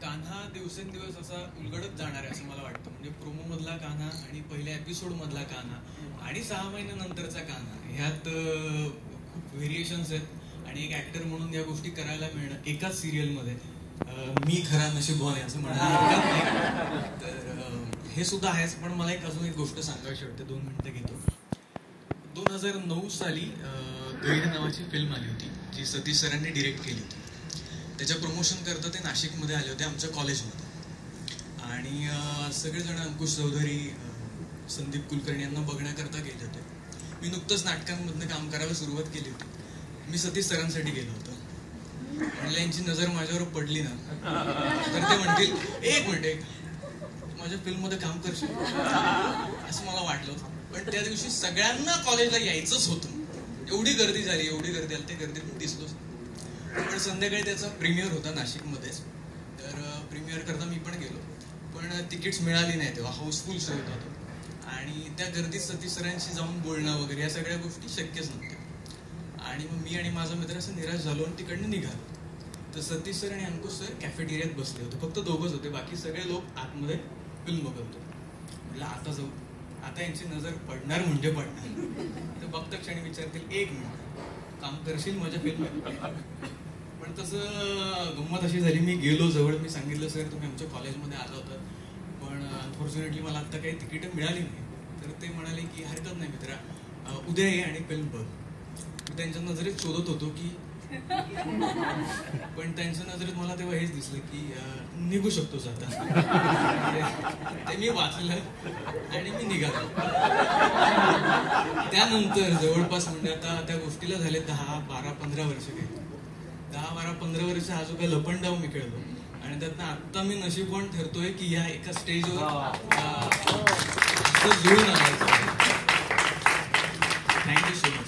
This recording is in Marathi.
कान्हा दिवसेंदिवस असा उलगडत जाणार आहे असं मला वाटतं. म्हणजे प्रोमो मधला कान्हा आणि पहिल्या एपिसोड मधला कान्हा आणि 6 महिन्यानंतरचा कान्हा ह्यात खूप व्हेरिएशन्स आहेत आणि एक ऍक्टर म्हणून या गोष्टी करायला मिळणं एकाच सिरियलमध्ये मी खरा नशीबवान आहे असं म्हणायला नाही. तर हे सुद्धा आहेच. पण मला अजून एक गोष्ट सांगायची वाटते, 2 मिनिटं घेतो. 2009 साली गैर नावाची फिल्म आली होती जी सतीश सरांनी डिरेक्ट केली होती. त्याच्या प्रमोशन करता ते नाशिकमध्ये आले होते आमच्या कॉलेजमध्ये आणि सगळेजण अंकुश चौधरी, संदीप कुलकर्णी यांना बघण्याकरता गेले होते. मी नुकतंच नाटकांमधनं काम करायला सुरुवात केली होती. मी सतीश सरांसाठी गेलो होतो. म्हणजे यांची नजर माझ्यावर पडली ना तर ते म्हणतील एक मिनिट माझ्या फिल्ममध्ये काम करशील असं मला वाटलं होतं. पण त्या दिवशी सगळ्यांना कॉलेजला यायचंच होतं. एवढी गर्दी झाली, एवढी गर्दी आली, ते गर्दीत दिसलोच. पण संध्याकाळी त्याचा प्रीमियर होता नाशिकमध्येच. तर प्रीमियर करता मी पण गेलो, पण तिकीट्स मिळाली नाही. तेव्हा हाऊसफुल शो होता तो आणि त्या गर्दीत सतीश सरांशी जाऊन बोलणं वगैरे या सगळ्या गोष्टी शक्यच नव्हत्या. आणि मग मी आणि माझा मित्र असं निराश झालो आणि तिकडनं निघालो. तर सतीश सर आणि अंकुश सर कॅफेटेरियात बसले होते. फक्त दोघंच होते, बाकी सगळे लोक आतमध्ये फिल्म बघत होते. म्हटलं आता जाऊ, आता यांची नजर पडणार म्हणजे पडणार. तर बघता क्षणी विचारतील एक मिनिट काम करशील माझ्या फिल्म. पण तसं गंमत अशी झाली, मी गेलो जवळ, मी सांगितलं सर तुम्ही आमच्या कॉलेजमध्ये आला होता पण अनफॉर्च्युनेटली मला आत्ता काही तिकीटं मिळाली नाही. तर ते म्हणाले की हरकत नाही मित्रा, उद्या ये आणि फिल्म बघ. त्यांच्या नजरेत शोधत होतो की पण त्यांच्या नजरेत मला तेव्हा हेच दिसलं की निघू शकतोस आता. ते मी वाचलं आणि मी निघालो. त्यानंतर जवळपास म्हणजे आता त्या गोष्टीला झाले 10, 12, 15 वर्ष. काही 10, 12, 15 वर्ष हा जो काही लपंडाव मी खेळलो आणि त्यातनं आत्ता मी नशीबवान ठरतोय की या एका स्टेजवर जुळून आलाय. Thank you so much.